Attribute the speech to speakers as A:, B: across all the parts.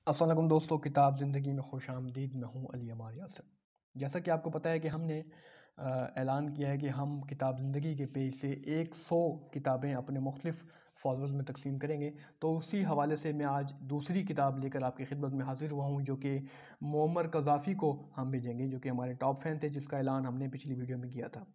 A: अस्सलाम वालेकुम दोस्तों, किताब ज़िंदगी में खुश आमदीद। मैं हूँ अली अमार यासर। जैसा कि आपको पता है कि हमने ऐलान किया है कि हम किताब ज़िंदगी के पेज से 100 किताबें अपने मुख्तलिफ़ फॉलोअर्स में तकसीम करेंगे। तो उसी हवाले से मैं आज दूसरी किताब लेकर आपकी खिदमत में हाज़िर हुआ हूँ, जो कि मुअम्मर कज़ाफ़ी को हम भेजेंगे, जो कि हमारे टॉप फ़ैन थे, जिसका ऐलान हमने पिछली वीडियो में किया था।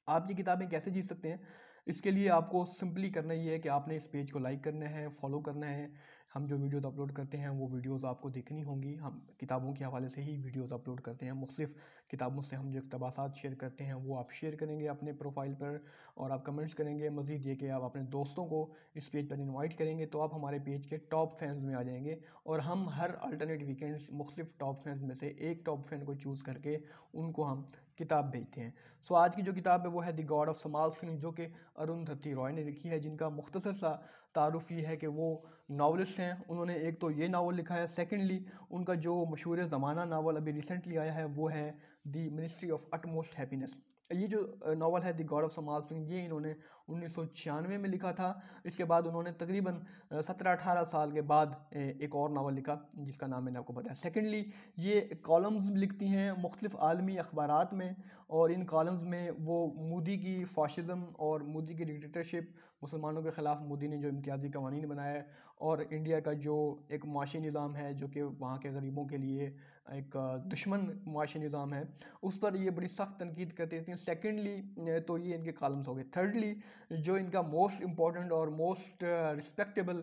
A: आप ये किताबें कैसे जीत सकते हैं? इसके लिए आपको सिंपली करना ये है कि आपने इस पेज को लाइक करना है, फॉलो करना है। हम जो वीडियोज़ अपलोड करते हैं वो वीडियोज़ आपको देखनी होंगी। हम किताबों के हवाले से ही वीडियोज़ अपलोड करते हैं। मुख्तलिफ़ किताबों से हम जो इक़्तिबासात शेयर करते हैं वो आप शेयर करेंगे अपने प्रोफाइल पर, और आप कमेंट्स करेंगे। मज़ीद ये कि आप अपने दोस्तों को इस पेज पर इनवाइट करेंगे, तो आप हमारे पेज के टॉप फैंस में आ जाएंगे। और हम हर अल्टरनेट वीकेंड्स मुख्तलिफ़ टॉप फैंस में से एक टॉप फैन को चूज़ करके उनको हम किताब भेजते हैं। सो आज की जो किताब है वो है द गॉड ऑफ समाल सिंह, जो कि अरुंधति रॉय ने लिखी है, जिनका मुख्तसर सा तारुफ ये है कि वो नावलिस्ट हैं। उन्होंने एक तो ये नावल लिखा है, सेकेंडली उनका जो मशहूर ज़माना नावल अभी रिसेंटली आया है वो है the ministry of utmost happiness. ये जो नावल है द गॉड ऑफ समाल सिंह, ये इन्होंने 1996 में लिखा था। इसके बाद उन्होंने तकरीबन 17-18 साल के बाद एक और नावल लिखा जिसका नाम मैंने आपको बताया। सेकेंडली ये कॉलम्स लिखती हैं मुख्तलिफ़ आलमी अखबारात में, और इन कॉलम्स में वो मोदी की फ़ाशिज़्म और मोदी की डिक्टेटरशिप, मुसलमानों के ख़िलाफ़ मोदी ने जो इम्तियाज़ी कवानीन बनाया है, और इंडिया का जो एक माशी निज़ाम है जो कि वहाँ के गरीबों के लिए एक दुश्मन माशी निज़ाम है, उस पर ये बड़ी सख्त तनकीद करती रहती हैं। सेकेंडली तो ये इनके कॉलम्स हो गए। थर्डली जो इनका मोस्ट इम्पॉर्टेंट और मोस्ट रिस्पेक्टेबल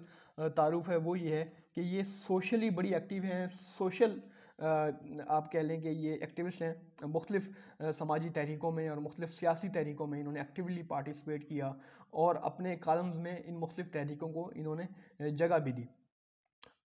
A: तारुफ है वो ये है कि ये सोशली बड़ी एक्टिव हैं। सोशल आप कह लें कि ये एक्टिविस्ट हैं। मुख्तलिफ़ समाजी तहरीकों में और मुख्तलिफ़ सियासी तहरीकों में इन्होंने एक्टिवली पार्टिसिपेट किया, और अपने कॉलम्स में इन मुख्तलिफ़ तहरीकों को इन्होंने जगह भी दी।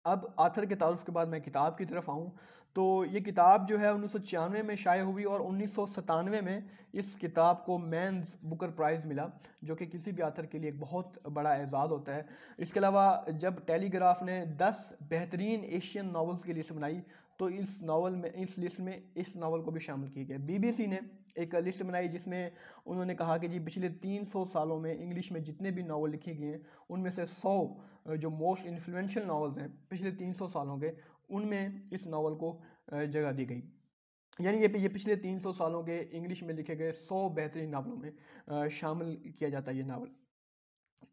A: अब आथर के तारुफ के बाद मैं किताब की तरफ आऊँ, तो ये किताब जो है 1996 में शाये हुई, और 1997 में इस किताब को मैन्स बुकर प्राइज़ मिला, जो कि किसी भी आथर के लिए एक बहुत बड़ा एजाज़ होता है। इसके अलावा जब टेलीग्राफ ने 10 बेहतरीन एशियन नावल्स की लिस्ट बनाई, तो इस लिस्ट में इस नावल को भी शामिल किया गया। बीबीसी ने एक लिस्ट बनाई जिसमें उन्होंने कहा कि जी पिछले 300 सालों में इंग्लिश में जितने भी नावल लिखे गए हैं, उनमें से 100 जो मोस्ट इन्फ्लुएंशियल नावल्स हैं पिछले 300 सालों के, उनमें इस नावल को जगह दी गई। यानी ये पिछले 300 सालों के इंग्लिश में लिखे गए 100 बेहतरीन नावलों में शामिल किया जाता है ये नावल।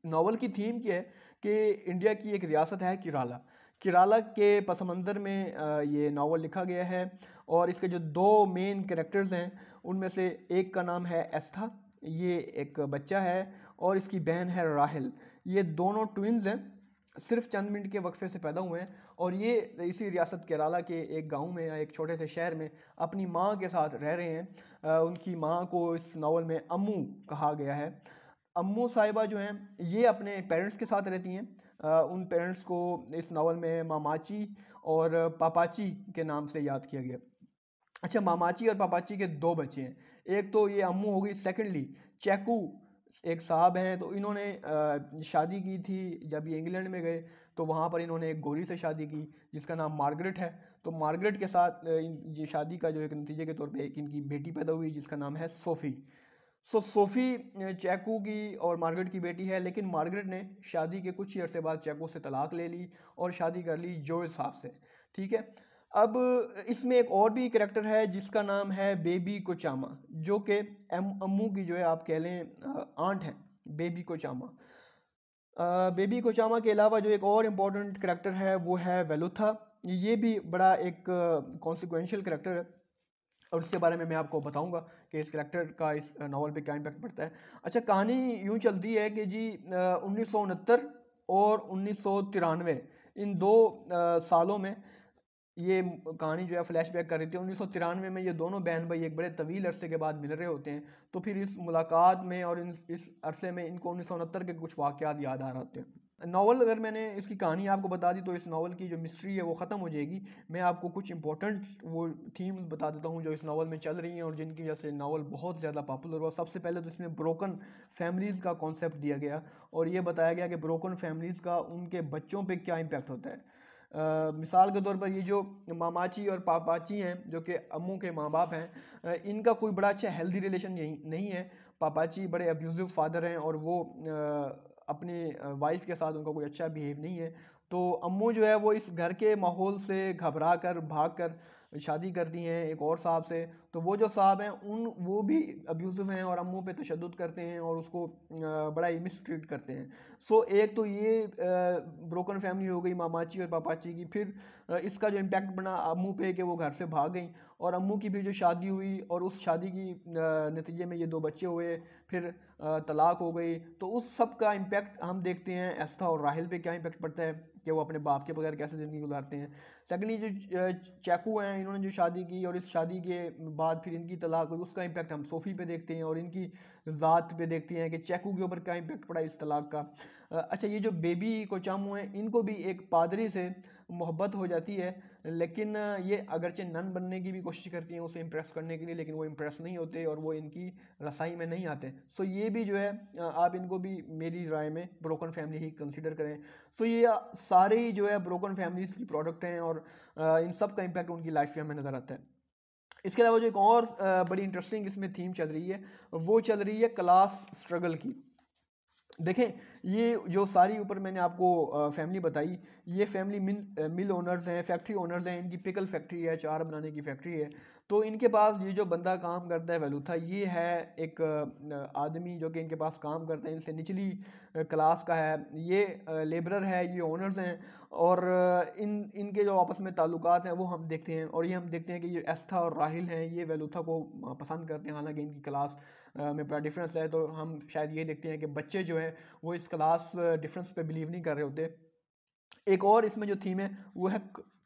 A: नावल की थीम क्या है कि इंडिया की एक रियासत है केरला। केरला के पस मंज़र में ये नावल लिखा गया है, और इसके जो दो मेन कैरेक्टर्स हैं उनमें से एक का नाम है एस्था, ये एक बच्चा है, और इसकी बहन है राहिल। ये दोनों ट्विन्स हैं, सिर्फ चंद मिनट के वक्फे से पैदा हुए हैं, और ये इसी रियासत केरला के एक गांव में या एक छोटे से शहर में अपनी माँ के साथ रह रहे हैं। उनकी माँ को इस नावल में अम्मू कहा गया है। अम्मू साहिबा जो हैं ये अपने पेरेंट्स के साथ रहती हैं। उन पेरेंट्स को इस नावल में मामाची और पापाची के नाम से याद किया गया। अच्छा, मामाची और पापाची के दो बच्चे हैं, एक तो ये अम्मू हो गई। सेकेंडली चैकू एक साहब हैं, तो इन्होंने शादी की थी जब ये इंग्लैंड में गए, तो वहाँ पर इन्होंने एक गोरी से शादी की जिसका नाम मार्गरेट है। तो मार्गरेट के साथ ये शादी का जो एक नतीजे के तौर पे एक इनकी बेटी पैदा हुई जिसका नाम है सोफ़ी। सो सोफ़ी चैकू की और मार्गरेट की बेटी है, लेकिन मार्गरेट ने शादी के कुछ ही अरसे बाद चैकू से तलाक ले ली और शादी कर ली जोए साहब से। ठीक है। अब इसमें एक और भी करैक्टर है जिसका नाम है बेबी कोचामा, जो कि अम्मू की जो है आप कह लें आंट है, बेबी कोचामा। बेबी कोचामा के अलावा जो एक और इम्पोर्टेंट करैक्टर है वो है वेलुथा। ये भी बड़ा एक कॉन्सिक्वेंशियल करैक्टर है, और उसके बारे में मैं आपको बताऊंगा कि इस करैक्टर का इस नावल पे क्या इम्पैक्ट पड़ता है। अच्छा, कहानी यूँ चलती है कि जी 1969 और 1993 इन दो सालों में ये कहानी जो है फ्लैशबैक कर रही थी। 1993 में ये दोनों बहन भाई एक बड़े तवील अरसे के बाद मिल रहे होते हैं, तो फिर इस मुलाकात में और इस अरसे में इनको 1969 के कुछ वाक़यात याद आ रहे होते हैं। नावल अगर मैंने इसकी कहानी आपको बता दी तो इस नावल की जो मिस्ट्री है वो ख़त्म हो जाएगी। मैं आपको कुछ इंपॉर्टेंट वो थीम्स बता देता हूँ जो इस नावल में चल रही हैं और जिनकी वजह से नावल बहुत ज़्यादा पॉपुलर हुआ। सबसे पहले तो इसमें ब्रोकन फैमिलीज़ का कॉन्सेप्ट दिया गया, और ये बताया गया कि ब्रोकन फैमिलीज़ का उनके बच्चों पे क्या इम्पैक्ट होता है। मिसाल के तौर पर ये जो मामाची और पापाची हैं जो कि अम्मू के माँ बाप हैं, इनका कोई बड़ा अच्छा हेल्दी रिलेशन नहीं है। पापाची बड़े अब्यूज़िव फादर हैं, और वो अपनी वाइफ के साथ उनका कोई अच्छा बिहेव नहीं है। तो अम्मू जो है वो इस घर के माहौल से घबरा कर भाग कर शादी करती हैं एक और साहब से। तो वो जो साहब हैं वो भी अब्यूज़िव हैं और अम्मू पे तशद्दुद करते हैं और उसको बड़ा ही मिसट्रीट करते हैं। सो एक तो ये ब्रोकन फैमिली हो गई मामाची और पापाची की। फिर इसका जो इम्पैक्ट बना अम्मू पे कि वो घर से भाग गई और अम्मू की भी जो शादी हुई और उस शादी की नतीजे में ये 2 बच्चे हुए। फिर तलाक हो गई। तो उस सब का इम्पैक्ट हम देखते हैं एस्था और राहिल पे क्या इम्पैक्ट पड़ता है कि वो अपने बाप के बगैर कैसे ज़िंदगी गुजारते हैं। सेकेंडली जो चैकू हैं, इन्होंने जो शादी की और इस शादी के बाद फिर इनकी तलाक हुई, उसका इम्पैक्ट हम सोफ़ी पे देखते हैं और इनकी ज़ात पे देखते हैं कि चैकू के ऊपर क्या इम्पैक्ट पड़ा इस तलाक का। अच्छा, ये जो बेबी कोचामू हैं, इनको भी एक पादरी से मोहब्बत हो जाती है, लेकिन ये अगरचे नन बनने की भी कोशिश करती हैं उसे इम्प्रेस करने के लिए, लेकिन वो इम्प्रेस नहीं होते और वो इनकी रसाई में नहीं आते। सो ये भी जो है आप इनको भी मेरी राय में ब्रोकन फैमिली ही कंसिडर करें। सो ये सारे ही जो है ब्रोकन फैमिलीज़ की प्रोडक्ट हैं और इन सब का इम्पैक्ट उनकी लाइफ पे हमें नज़र आता है। इसके अलावा जो एक और बड़ी इंटरेस्टिंग इसमें थीम चल रही है, वो चल रही है क्लास स्ट्रगल की। देखें, ये जो सारी ऊपर मैंने आपको फैमिली बताई, ये फैमिली मिल ओनर्स हैं, फैक्ट्री ओनर्स हैं। इनकी पिकल फैक्ट्री है, चार बनाने की फैक्ट्री है। तो इनके पास ये जो बंदा काम करता है वेलूथा, ये है एक आदमी जो कि इनके पास काम करता है, इनसे निचली क्लास का है। ये लेबरर है, ये ओनर्स हैं। और इनके जो आपस में ताल्लुकात हैं वो हम देखते हैं। और ये हम देखते हैं कि ये एस्था और राहिल हैं, ये वेलूथा को पसंद करते हैं, हालांकि इनकी क्लास में बड़ा डिफरेंस है। तो हम शायद ये देखते हैं कि बच्चे जो हैं वो इस क्लास डिफरेंस पे बिलीव नहीं कर रहे होते। एक और इसमें जो थीम है वो है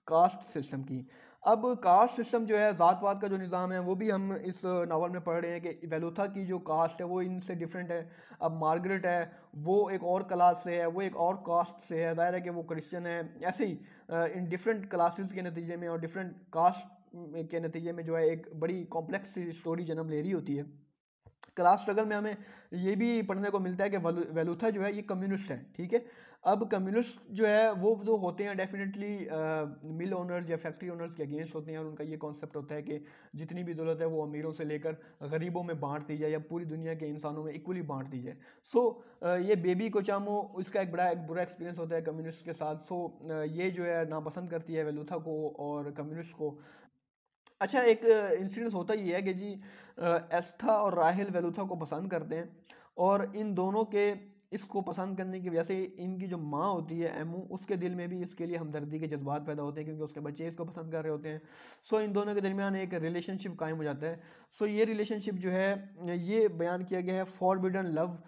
A: कास्ट सिस्टम की। अब कास्ट सिस्टम जो है, ज़ात पात का जो निज़ाम है, वो भी हम इस नावल में पढ़ रहे हैं कि वेलूथा की जो कास्ट है वो इनसे डिफरेंट है। अब मार्गरेट है, वो एक और क्लास से है, वो एक और कास्ट से है, ज़ाहिर है कि वो क्रिश्चियन है। ऐसे ही इन डिफरेंट क्लासेस के नतीजे में और डिफरेंट कास्ट के नतीजे में जो है एक बड़ी कॉम्प्लेक्स सी स्टोरी जन्म ले रही होती है। क्लास स्ट्रगल में हमें ये भी पढ़ने को मिलता है कि वेलूथा जो है ये कम्युनिस्ट है, ठीक है। अब कम्युनिस्ट जो है वो जो होते हैं डेफिनेटली मिल ओनर्स या फैक्ट्री ओनर्स के अगेंस्ट होते हैं और उनका ये कॉन्सेप्ट होता है कि जितनी भी दौलत है वो अमीरों से लेकर गरीबों में बांट दी जाए या पूरी दुनिया के इंसानों में इक्वली बांट दी जाए। सो ये बेबी कोचामो, इसका एक बुरा एक्सपीरियंस होता है कम्युनिस्ट के साथ। सो ये जो है नापसंद करती है वेलूथा को और कम्युनिस्ट को। अच्छा, एक इंसिडेंस होता ये है कि जी एस्था और राहेल वेलूथा को पसंद करते हैं और इन दोनों के इसको पसंद करने की वजह से इनकी जो माँ होती है एमू, उसके दिल में भी इसके लिए हमदर्दी के जज्बात पैदा होते हैं क्योंकि उसके बच्चे इसको पसंद कर रहे होते हैं। सो इन दोनों के दरमियान एक रिलेशनशिप कायम हो जाता है। सो ये रिलेशनशिप जो है ये बयान किया गया है फॉरबिडन लव,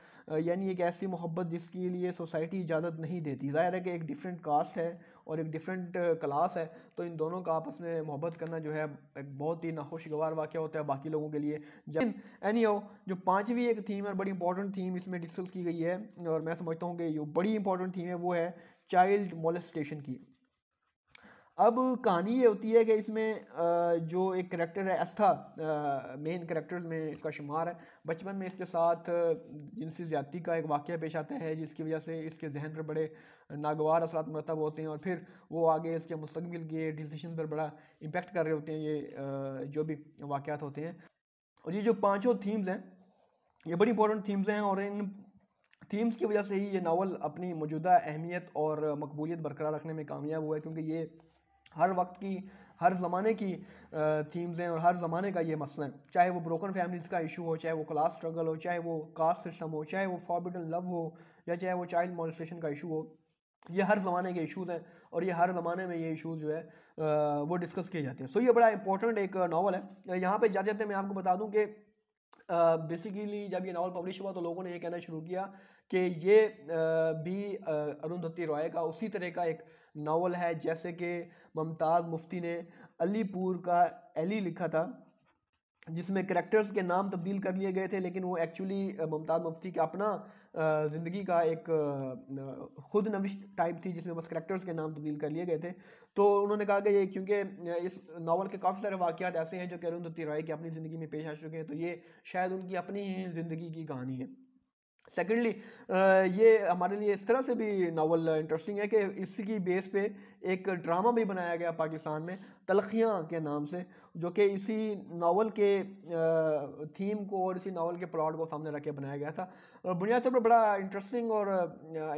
A: यानी एक ऐसी मोहब्बत जिसके लिए सोसाइटी इजाज़त नहीं देती। ज़ाहिर है कि एक डिफरेंट कास्ट है और एक डिफरेंट क्लास है, तो इन दोनों का आपस में मोहब्बत करना जो है एक बहुत ही नाखुशगवार वाक़या होता है बाकी लोगों के लिए। जब एनीहाउ जो पांचवी एक थीम है, बड़ी इंपॉर्टेंट थीम इसमें डिस्कस की गई है और मैं समझता हूँ कि जो बड़ी इंपॉर्टेंट थीम है वो है चाइल्ड मोलेस्टेशन की। अब कहानी ये होती है कि इसमें जो एक करेक्टर है एस्था, मेन करेक्टर्स में इसका शुमार है। बचपन में इसके साथ जिनसी ज़्यादती का एक वाक़या पेश आता है जिसकी वजह से इसके जहन पर बड़े नागवार असरात मरतब होते हैं और फिर वो आगे इसके मुस्तकबिल के डिसीजन पर बड़ा इम्पेक्ट कर रहे होते हैं ये जो भी वाक़यात होते हैं। और ये जो पाँचों थीम्स हैं ये बड़ी इंपॉर्टेंट थीम्स हैं और इन थीम्स की वजह से ही ये नावल अपनी मौजूदा अहमियत और मकबूलियत बरकरार रखने में कामयाब हुआ है, क्योंकि ये हर वक्त की, हर ज़माने की थीम्स हैं और हर ज़माने का ये मसला है। चाहे वो ब्रोकन फैमिलीज़ का इशू हो, चाहे वो क्लास स्ट्रगल हो, चाहे वो कास्ट सिस्टम हो, चाहे वो फॉरबिडन लव हो, या चाहे वो चाइल्ड मोलेस्टेशन का इशू हो। ये हर ज़माने के इशूज़ हैं और ये हर ज़माने में ये इशूज़ जो है वो डिस्कस किए जाते हैं। सो ये बड़ा इंपॉर्टेंट एक नावल है। यहाँ पे जाते जाते मैं आपको बता दूँ कि बेसिकली जब ये नावल पब्लिश हुआ तो लोगों ने ये कहना शुरू किया कि ये भी अरुंधति रॉय का उसी तरह का एक नावल है जैसे कि मुमताज़ मुफ्ती ने अलीपुर का एली लिखा था, जिसमें करेक्टर्स के नाम तब्दील कर लिए गए थे, लेकिन वो एक्चुअली मुमताज़ मुफ्ती का अपना ज़िंदगी का एक खुद नविश्त टाइप थी जिसमें बस करेक्टर्स के नाम तब्दील कर लिए गए थे। तो उन्होंने कहा कि ये क्योंकि इस नावल के काफ़ी सारे वाक़यात ऐसे हैं जो कि अरुंधति रॉय की अपनी ज़िंदगी में पेश आ चुके हैं, तो ये शायद उनकी अपनी ही ज़िंदगी की कहानी है। सेकेंडली ये हमारे लिए इस तरह से भी नावल इंटरेस्टिंग है कि इसकी बेस पे एक ड्रामा भी बनाया गया पाकिस्तान में तलखियाँ के नाम से, जो कि इसी नावल के थीम को और इसी नावल के प्लॉट को सामने रख के बनाया गया था। बुनियाद तौर पर बड़ा इंटरेस्टिंग और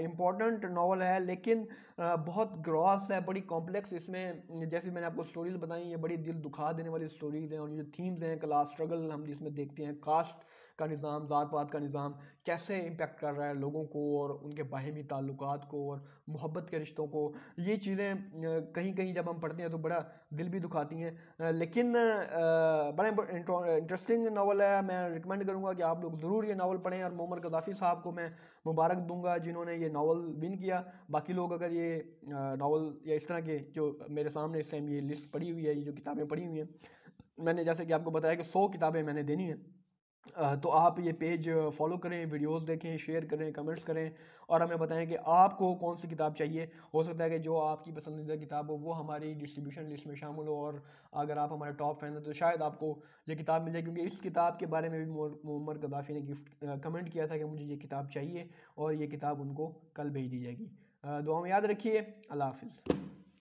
A: इम्पॉर्टेंट नावल है, लेकिन बहुत ग्रॉस है, बड़ी कॉम्प्लेक्स। इसमें जैसे मैंने आपको स्टोरीज बताई, ये बड़ी दिल दुखा देने वाली स्टोरीज हैं, और ये जो थीम्स हैं, क्लास स्ट्रगल हम जिसमें देखते हैं, कास्ट का निज़ाम, ज़ात पात का निज़ाम कैसे इम्पेक्ट कर रहा है लोगों को और उनके बाहमी ताल्लुकात को और मोहब्बत के रिश्तों को, ये चीज़ें कहीं कहीं जब हम पढ़ते हैं तो बड़ा दिल भी दुखाती हैं। लेकिन बड़ा इंटरेस्टिंग नावल है। मैं रिकमेंड करूँगा कि आप लोग ज़रूर ये नावल पढ़ें, और मोहम्मद गद्दाफ़ी साहब को मैं मुबारक दूंगा जिन्होंने ये नावल विन किया। बाकी लोग अगर ये नावल या इस तरह के जो मेरे सामने इस टाइम ये लिस्ट पड़ी हुई है, ये जो किताबें पड़ी हुई हैं, मैंने जैसे कि आपको बताया कि 100 किताबें मैंने देनी हैं, तो आप ये पेज फॉलो करें, वीडियोस देखें, शेयर करें, कमेंट्स करें, और हमें बताएं कि आपको कौन सी किताब चाहिए। हो सकता है कि जो आपकी पसंदीदा किताब हो वो हमारी डिस्ट्रीब्यूशन लिस्ट में शामिल हो, और अगर आप हमारे टॉप फैन हैं तो शायद आपको ये किताब मिल जाए, क्योंकि इस किताब के बारे में भी मोहम्मद गद्दाफ़ी ने कमेंट किया था कि मुझे ये किताब चाहिए, और ये किताब उनको कल भेज दी जाएगी। दुआ में याद रखिए। अल्लाह हाफ़िज़।